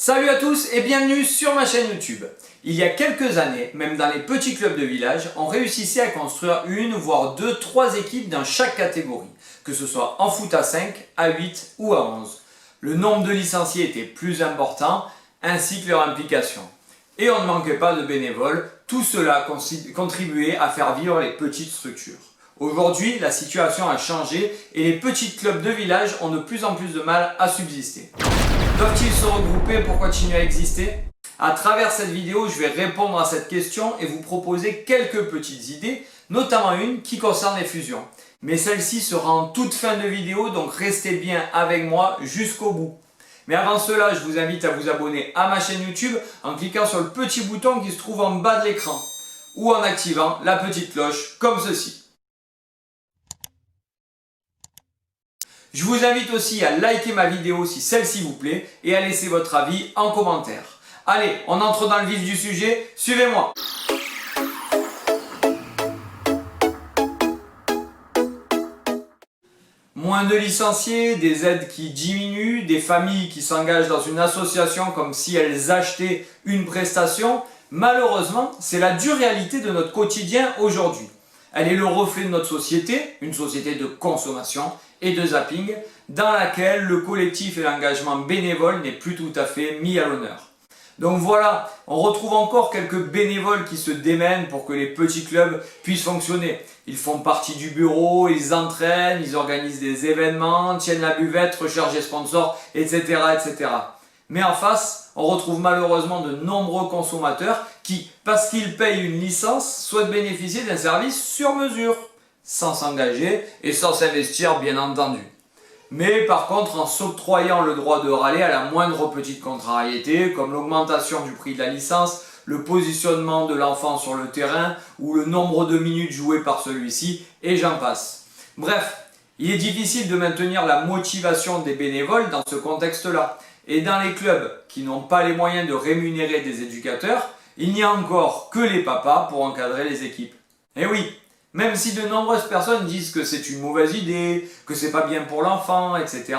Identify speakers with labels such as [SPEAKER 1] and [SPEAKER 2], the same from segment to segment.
[SPEAKER 1] Salut à tous et bienvenue sur ma chaîne YouTube. Il y a quelques années, même dans les petits clubs de village, on réussissait à construire une, voire deux, trois équipes dans chaque catégorie, que ce soit en foot à 5, à 8 ou à 11. Le nombre de licenciés était plus important, ainsi que leur implication. Et on ne manquait pas de bénévoles, tout cela contribuait à faire vivre les petites structures. Aujourd'hui, la situation a changé et les petits clubs de village ont de plus en plus de mal à subsister. Doivent-ils se regrouper pour continuer à exister? À travers cette vidéo, je vais répondre à cette question et vous proposer quelques petites idées, notamment une qui concerne les fusions. Mais celle-ci sera en toute fin de vidéo, donc restez bien avec moi jusqu'au bout. Mais avant cela, je vous invite à vous abonner à ma chaîne YouTube en cliquant sur le petit bouton qui se trouve en bas de l'écran ou en activant la petite cloche comme ceci. Je vous invite aussi à liker ma vidéo si celle-ci vous plaît et à laisser votre avis en commentaire. Allez, on entre dans le vif du sujet, suivez-moi. Moins de licenciés, des aides qui diminuent, des familles qui s'engagent dans une association comme si elles achetaient une prestation. Malheureusement, c'est la dure réalité de notre quotidien aujourd'hui. Elle est le reflet de notre société, une société de consommation et de zapping, dans laquelle le collectif et l'engagement bénévole n'est plus tout à fait mis à l'honneur. Donc voilà, on retrouve encore quelques bénévoles qui se démènent pour que les petits clubs puissent fonctionner. Ils font partie du bureau, ils entraînent, ils organisent des événements, tiennent la buvette, recherchent des sponsors, etc., etc. Mais en face, on retrouve malheureusement de nombreux consommateurs qui, parce qu'ils payent une licence, souhaitent bénéficier d'un service sur mesure, sans s'engager et sans s'investir bien entendu. Mais par contre en s'octroyant le droit de râler à la moindre petite contrariété, comme l'augmentation du prix de la licence, le positionnement de l'enfant sur le terrain ou le nombre de minutes jouées par celui-ci, et j'en passe. Bref, il est difficile de maintenir la motivation des bénévoles dans ce contexte-là. Et dans les clubs qui n'ont pas les moyens de rémunérer des éducateurs, il n'y a encore que les papas pour encadrer les équipes. Et oui, même si de nombreuses personnes disent que c'est une mauvaise idée, que c'est pas bien pour l'enfant, etc.,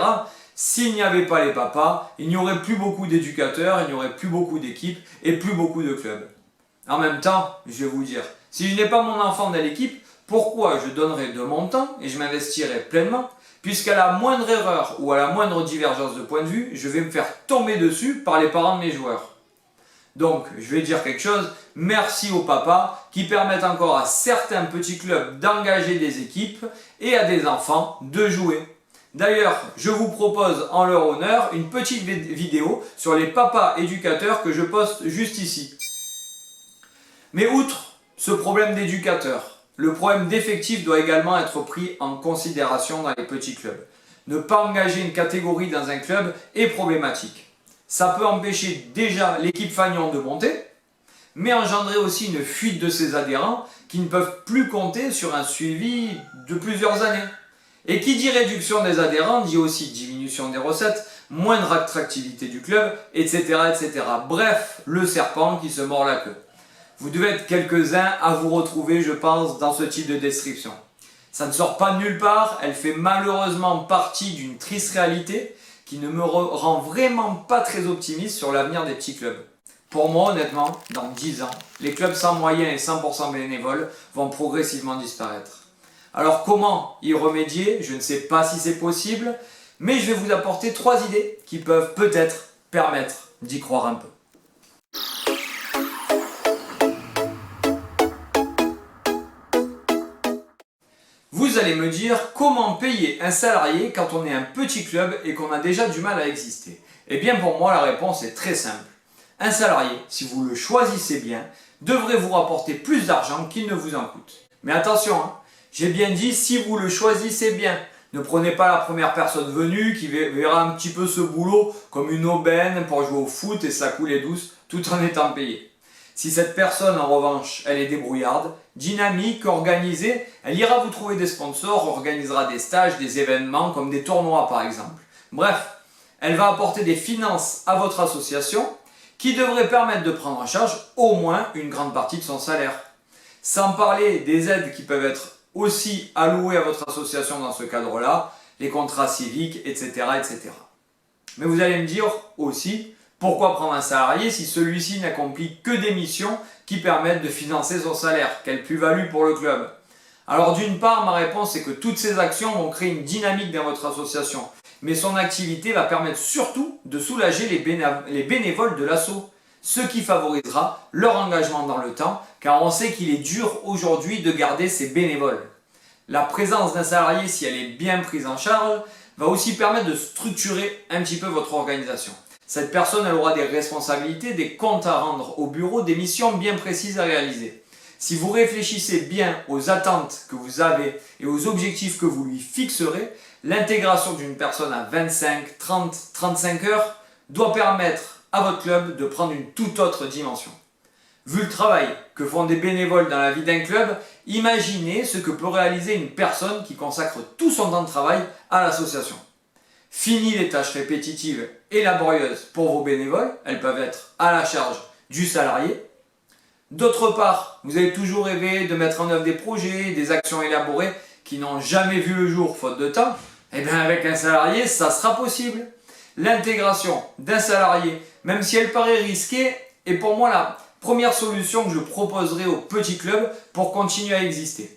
[SPEAKER 1] s'il n'y avait pas les papas, il n'y aurait plus beaucoup d'éducateurs, il n'y aurait plus beaucoup d'équipes et plus beaucoup de clubs. En même temps, je vais vous dire, si je n'ai pas mon enfant dans l'équipe, pourquoi je donnerais de mon temps et je m'investirais pleinement, puisqu'à la moindre erreur ou à la moindre divergence de point de vue, je vais me faire tomber dessus par les parents de mes joueurs. Donc, je vais dire quelque chose, merci aux papas qui permettent encore à certains petits clubs d'engager des équipes et à des enfants de jouer. D'ailleurs, je vous propose en leur honneur une petite vidéo sur les papas éducateurs que je poste juste ici. Mais outre ce problème d'éducateurs, le problème d'effectifs doit également être pris en considération dans les petits clubs. Ne pas engager une catégorie dans un club est problématique. Ça peut empêcher déjà l'équipe fanion de monter, mais engendrer aussi une fuite de ses adhérents qui ne peuvent plus compter sur un suivi de plusieurs années. Et qui dit réduction des adhérents dit aussi diminution des recettes, moindre attractivité du club, etc., etc. Bref, le serpent qui se mord la queue. Vous devez être quelques-uns à vous retrouver, je pense, dans ce type de description. Ça ne sort pas de nulle part, elle fait malheureusement partie d'une triste réalité qui ne me rend vraiment pas très optimiste sur l'avenir des petits clubs. Pour moi, honnêtement, dans 10 ans, les clubs sans moyens et 100% bénévoles vont progressivement disparaître. Alors comment y remédier? Je ne sais pas si c'est possible, mais je vais vous apporter 3 idées qui peuvent peut-être permettre d'y croire un peu. Vous allez me dire comment payer un salarié quand on est un petit club et qu'on a déjà du mal à exister. Eh bien pour moi la réponse est très simple. Un salarié, si vous le choisissez bien, devrait vous rapporter plus d'argent qu'il ne vous en coûte. Mais attention, j'ai bien dit si vous le choisissez bien. Ne prenez pas la première personne venue qui verra un petit peu ce boulot comme une aubaine pour jouer au foot et ça couler douce tout en étant payé. Si cette personne, en revanche, elle est débrouillarde, dynamique, organisée, elle ira vous trouver des sponsors, organisera des stages, des événements, comme des tournois par exemple. Bref, elle va apporter des finances à votre association qui devraient permettre de prendre en charge au moins une grande partie de son salaire. Sans parler des aides qui peuvent être aussi allouées à votre association dans ce cadre-là, les contrats civiques, etc., etc. Mais vous allez me dire aussi Pourquoi prendre un salarié si celui-ci n'accomplit que des missions qui permettent de financer son salaire? Quelle plus-value pour le club? Alors d'une part, ma réponse est que toutes ces actions vont créer une dynamique dans votre association. Mais son activité va permettre surtout de soulager les bénévoles de l'asso, ce qui favorisera leur engagement dans le temps, car on sait qu'il est dur aujourd'hui de garder ces bénévoles. La présence d'un salarié, si elle est bien prise en charge, va aussi permettre de structurer un petit peu votre organisation. Cette personne, elle aura des responsabilités, des comptes à rendre au bureau, des missions bien précises à réaliser. Si vous réfléchissez bien aux attentes que vous avez et aux objectifs que vous lui fixerez, l'intégration d'une personne à 25, 30, 35 heures doit permettre à votre club de prendre une toute autre dimension. Vu le travail que font des bénévoles dans la vie d'un club, imaginez ce que peut réaliser une personne qui consacre tout son temps de travail à l'association. Fini les tâches répétitives et laborieuses pour vos bénévoles, elles peuvent être à la charge du salarié. D'autre part, vous avez toujours rêvé de mettre en œuvre des projets, des actions élaborées qui n'ont jamais vu le jour faute de temps. Eh bien avec un salarié, ça sera possible. L'intégration d'un salarié, même si elle paraît risquée, est pour moi la première solution que je proposerai aux petits clubs pour continuer à exister.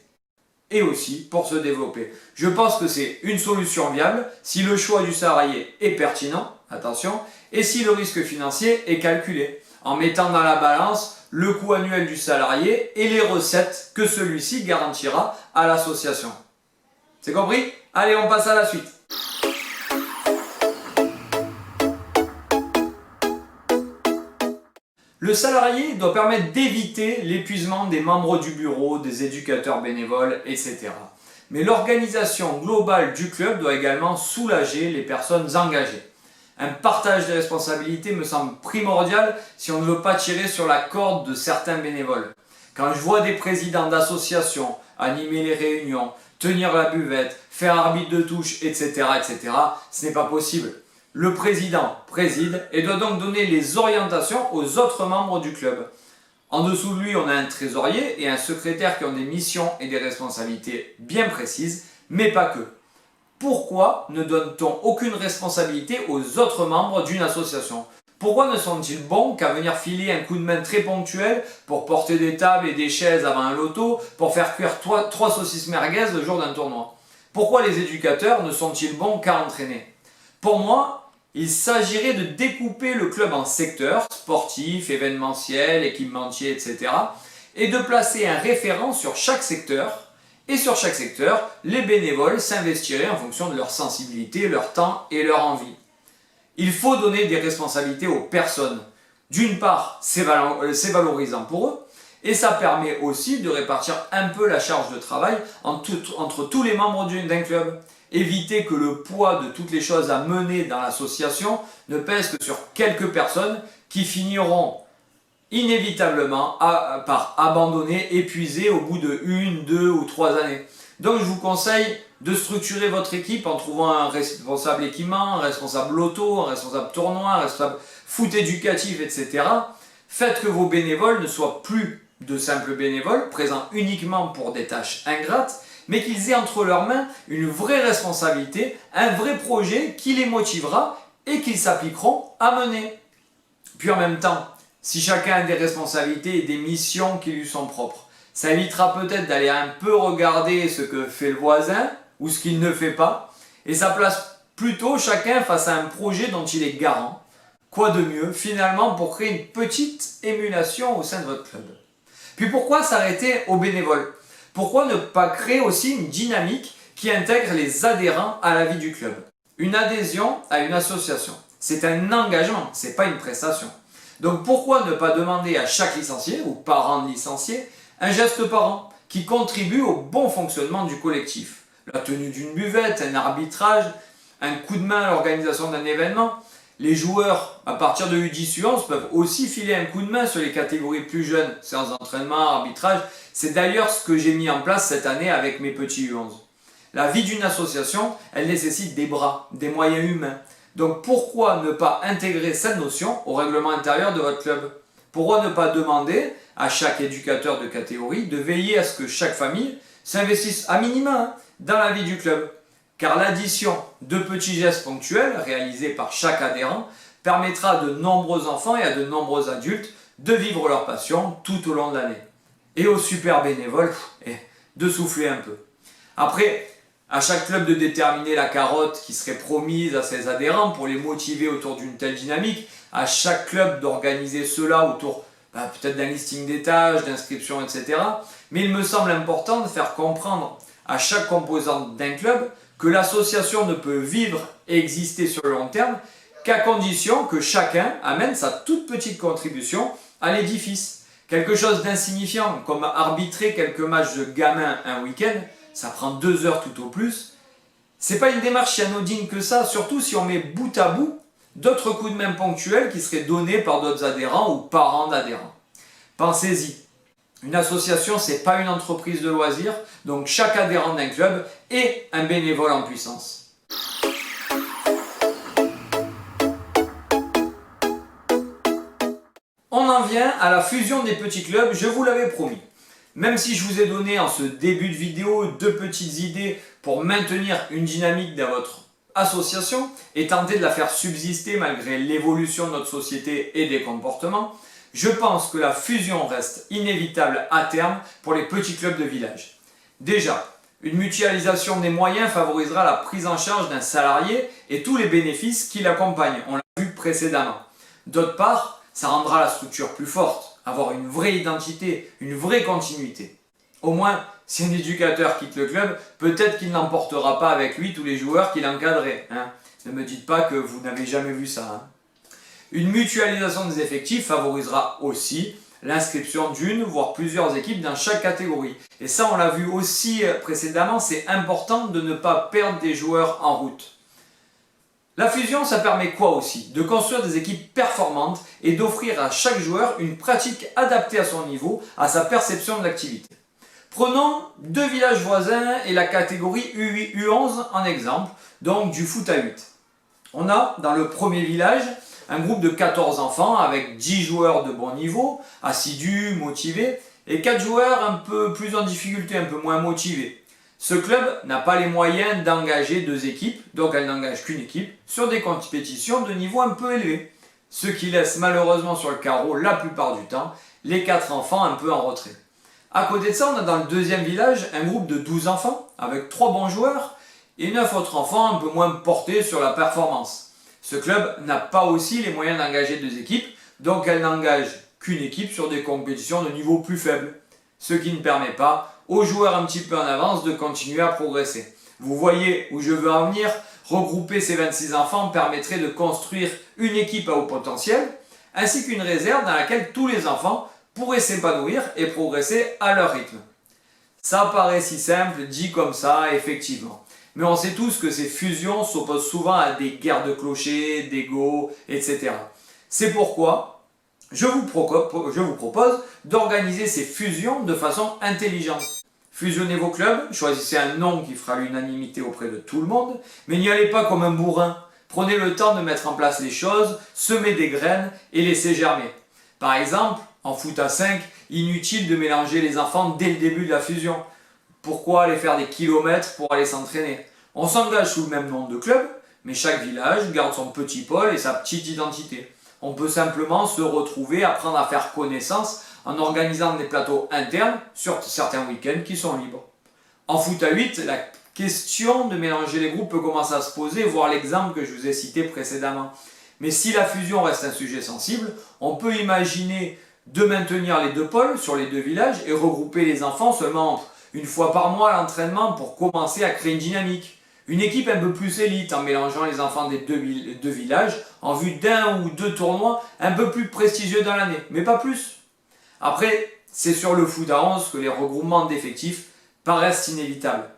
[SPEAKER 1] Et aussi pour se développer. Je pense que c'est une solution viable si le choix du salarié est pertinent, attention, et si le risque financier est calculé, en mettant dans la balance le coût annuel du salarié et les recettes que celui-ci garantira à l'association. C'est compris? Allez, on passe à la suite. Le salarié doit permettre d'éviter l'épuisement des membres du bureau, des éducateurs bénévoles, etc. Mais l'organisation globale du club doit également soulager les personnes engagées. Un partage des responsabilités me semble primordial si on ne veut pas tirer sur la corde de certains bénévoles. Quand je vois des présidents d'associations animer les réunions, tenir la buvette, faire arbitre de touche, etc., ce n'est pas possible. Le président préside et doit donc donner les orientations aux autres membres du club. En dessous de lui, on a un trésorier et un secrétaire qui ont des missions et des responsabilités bien précises, mais pas que. Pourquoi ne donne-t-on aucune responsabilité aux autres membres d'une association? Pourquoi ne sont-ils bons qu'à venir filer un coup de main très ponctuel pour porter des tables et des chaises avant un loto, pour faire cuire 3 saucisses merguez le jour d'un tournoi? Pourquoi les éducateurs ne sont-ils bons qu'à entraîner? Pour moi, il s'agirait de découper le club en secteurs, sportifs, événementiels, équipementiers, etc. et de placer un référent sur chaque secteur. Et sur chaque secteur, les bénévoles s'investiraient en fonction de leur sensibilité, leur temps et leur envie. Il faut donner des responsabilités aux personnes. D'une part, c'est valorisant pour eux, et ça permet aussi de répartir un peu la charge de travail entre tous les membres d'un club. Éviter que le poids de toutes les choses à mener dans l'association ne pèse que sur quelques personnes qui finiront inévitablement par abandonner, épuisées au bout de 1, 2 ou 3 années. Donc je vous conseille de structurer votre équipe en trouvant un responsable équipement, un responsable loto, un responsable tournoi, un responsable foot éducatif, etc. Faites que vos bénévoles ne soient plus de simples bénévoles, présents uniquement pour des tâches ingrates, mais qu'ils aient entre leurs mains une vraie responsabilité, un vrai projet qui les motivera et qu'ils s'appliqueront à mener. Puis en même temps, si chacun a des responsabilités et des missions qui lui sont propres, ça évitera peut-être d'aller un peu regarder ce que fait le voisin ou ce qu'il ne fait pas, et ça place plutôt chacun face à un projet dont il est garant. Quoi de mieux finalement pour créer une petite émulation au sein de votre club? Puis pourquoi s'arrêter aux bénévoles? Pourquoi ne pas créer aussi une dynamique qui intègre les adhérents à la vie du club? Une adhésion à une association, c'est un engagement, ce n'est pas une prestation. Donc pourquoi ne pas demander à chaque licencié ou parent de licencié un geste par an qui contribue au bon fonctionnement du collectif? La tenue d'une buvette, un arbitrage, un coup de main à l'organisation d'un événement. Les joueurs, à partir de U10 U11, peuvent aussi filer un coup de main sur les catégories plus jeunes, séances d'entraînement, arbitrage. C'est d'ailleurs ce que j'ai mis en place cette année avec mes petits U11. La vie d'une association, elle nécessite des bras, des moyens humains. Donc pourquoi ne pas intégrer cette notion au règlement intérieur de votre club? Pourquoi ne pas demander à chaque éducateur de catégorie de veiller à ce que chaque famille s'investisse à minima dans la vie du club? Car l'addition de petits gestes ponctuels réalisés par chaque adhérent permettra à de nombreux enfants et à de nombreux adultes de vivre leur passion tout au long de l'année. Et aux super bénévoles, de souffler un peu. Après, à chaque club de déterminer la carotte qui serait promise à ses adhérents pour les motiver autour d'une telle dynamique, à chaque club d'organiser cela autour peut-être d'un listing des tâches, d'inscriptions, etc. Mais il me semble important de faire comprendre à chaque composante d'un club que l'association ne peut vivre et exister sur le long terme qu'à condition que chacun amène sa toute petite contribution à l'édifice. Quelque chose d'insignifiant comme arbitrer quelques matchs de gamins un week-end, ça prend 2 heures tout au plus. C'est pas une démarche si anodine que ça, surtout si on met bout à bout d'autres coups de main ponctuels qui seraient donnés par d'autres adhérents ou parents d'adhérents. Pensez-y, une association c'est pas une entreprise de loisirs, donc chaque adhérent d'un club est un bénévole en puissance. On en vient à la fusion des petits clubs, je vous l'avais promis. Même si je vous ai donné en ce début de vidéo 2 petites idées pour maintenir une dynamique dans votre association et tenter de la faire subsister malgré l'évolution de notre société et des comportements, je pense que la fusion reste inévitable à terme pour les petits clubs de village. Déjà, une mutualisation des moyens favorisera la prise en charge d'un salarié et tous les bénéfices qui l'accompagnent, on l'a vu précédemment. D'autre part, ça rendra la structure plus forte, avoir une vraie identité, une vraie continuité. Au moins, si un éducateur quitte le club, peut-être qu'il n'emportera pas avec lui tous les joueurs qu'il encadrait. Ne me dites pas que vous n'avez jamais vu ça. Une mutualisation des effectifs favorisera aussi l'inscription d'une, voire plusieurs équipes dans chaque catégorie. Et ça, on l'a vu aussi précédemment, c'est important de ne pas perdre des joueurs en route. La fusion, ça permet quoi aussi? De construire des équipes performantes et d'offrir à chaque joueur une pratique adaptée à son niveau, à sa perception de l'activité. Prenons 2 villages voisins et la catégorie U8, U11 en exemple, donc du foot à 8. On a dans le premier village un groupe de 14 enfants avec 10 joueurs de bon niveau, assidus, motivés, et 4 joueurs un peu plus en difficulté, un peu moins motivés. Ce club n'a pas les moyens d'engager 2 équipes, donc elle n'engage qu'une équipe, sur des compétitions de niveau un peu élevé. Ce qui laisse malheureusement sur le carreau la plupart du temps les 4 enfants un peu en retrait. À côté de ça, on a dans le deuxième village un groupe de 12 enfants avec 3 bons joueurs et 9 autres enfants un peu moins portés sur la performance. Ce club n'a pas aussi les moyens d'engager 2 équipes, donc elle n'engage qu'une équipe sur des compétitions de niveau plus faible, ce qui ne permet pas aux joueurs un petit peu en avance de continuer à progresser. Vous voyez où je veux en venir, regrouper ces 26 enfants permettrait de construire une équipe à haut potentiel, ainsi qu'une réserve dans laquelle tous les enfants pourraient s'épanouir et progresser à leur rythme. Ça paraît si simple, dit comme ça, effectivement. Mais on sait tous que ces fusions s'opposent souvent à des guerres de clochers, d'ego, etc. C'est pourquoi je vous propose d'organiser ces fusions de façon intelligente. Fusionnez vos clubs, choisissez un nom qui fera l'unanimité auprès de tout le monde, mais n'y allez pas comme un bourrin. Prenez le temps de mettre en place les choses, semez des graines et laissez germer. Par exemple, en foot à 5, inutile de mélanger les enfants dès le début de la fusion. Pourquoi aller faire des kilomètres pour aller s'entraîner? On s'engage sous le même nom de club, mais chaque village garde son petit pôle et sa petite identité. On peut simplement se retrouver, apprendre à faire connaissance en organisant des plateaux internes sur certains week-ends qui sont libres. En foot à 8, la question de mélanger les groupes peut commencer à se poser, voir l'exemple que je vous ai cité précédemment. Mais si la fusion reste un sujet sensible, on peut imaginer de maintenir les 2 pôles sur les 2 villages et regrouper les enfants seulement une fois par mois à l'entraînement pour commencer à créer une dynamique. Une équipe un peu plus élite en mélangeant les enfants des 2 villages en vue d'1 ou 2 tournois un peu plus prestigieux dans l'année, mais pas plus. Après, c'est sur le foot à 11 que les regroupements d'effectifs paraissent inévitables.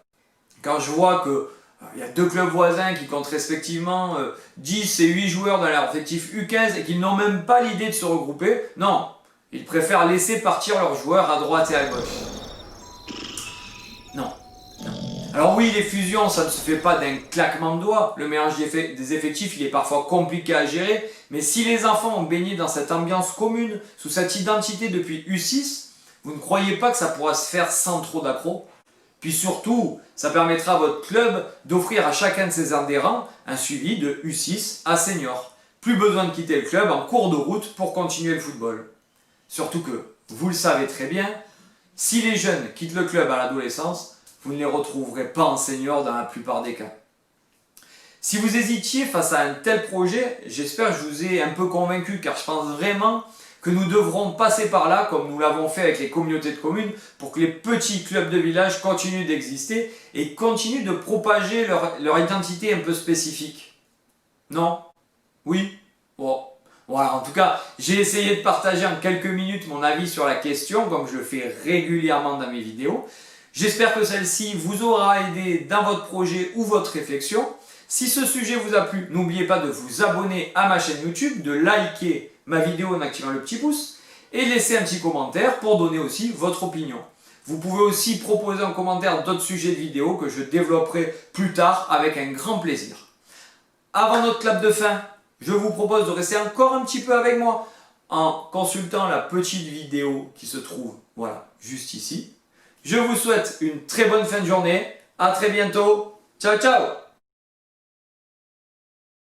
[SPEAKER 1] Quand je vois qu'il y a 2 clubs voisins qui comptent respectivement 10 et 8 joueurs dans leur effectif U15 et qu'ils n'ont même pas l'idée de se regrouper, non, ils préfèrent laisser partir leurs joueurs à droite et à gauche. Non. Alors oui, les fusions, ça ne se fait pas d'un claquement de doigts. Le mélange des effectifs, il est parfois compliqué à gérer. Mais si les enfants ont baigné dans cette ambiance commune, sous cette identité depuis U6, vous ne croyez pas que ça pourra se faire sans trop d'accrocs? Puis surtout, ça permettra à votre club d'offrir à chacun de ses adhérents un suivi de U6 à senior. plus besoin de quitter le club en cours de route pour continuer le football. Surtout que, vous le savez très bien, si les jeunes quittent le club à l'adolescence, vous ne les retrouverez pas en senior dans la plupart des cas. Si vous hésitiez face à un tel projet, j'espère que je vous ai un peu convaincu, car je pense vraiment que nous devrons passer par là, comme nous l'avons fait avec les communautés de communes, pour que les petits clubs de village continuent d'exister et continuent de propager leur identité un peu spécifique. Non? Oui? Bon. Voilà, en tout cas, j'ai essayé de partager en quelques minutes mon avis sur la question, comme je le fais régulièrement dans mes vidéos. J'espère que celle-ci vous aura aidé dans votre projet ou votre réflexion. Si ce sujet vous a plu, n'oubliez pas de vous abonner à ma chaîne YouTube, de liker ma vidéo en activant le petit pouce et laisser un petit commentaire pour donner aussi votre opinion. Vous pouvez aussi proposer en commentaire d'autres sujets de vidéos que je développerai plus tard avec un grand plaisir. Avant notre clap de fin, je vous propose de rester encore un petit peu avec moi en consultant la petite vidéo qui se trouve, voilà, juste ici. Je vous souhaite une très bonne fin de journée. À très bientôt. Ciao, ciao!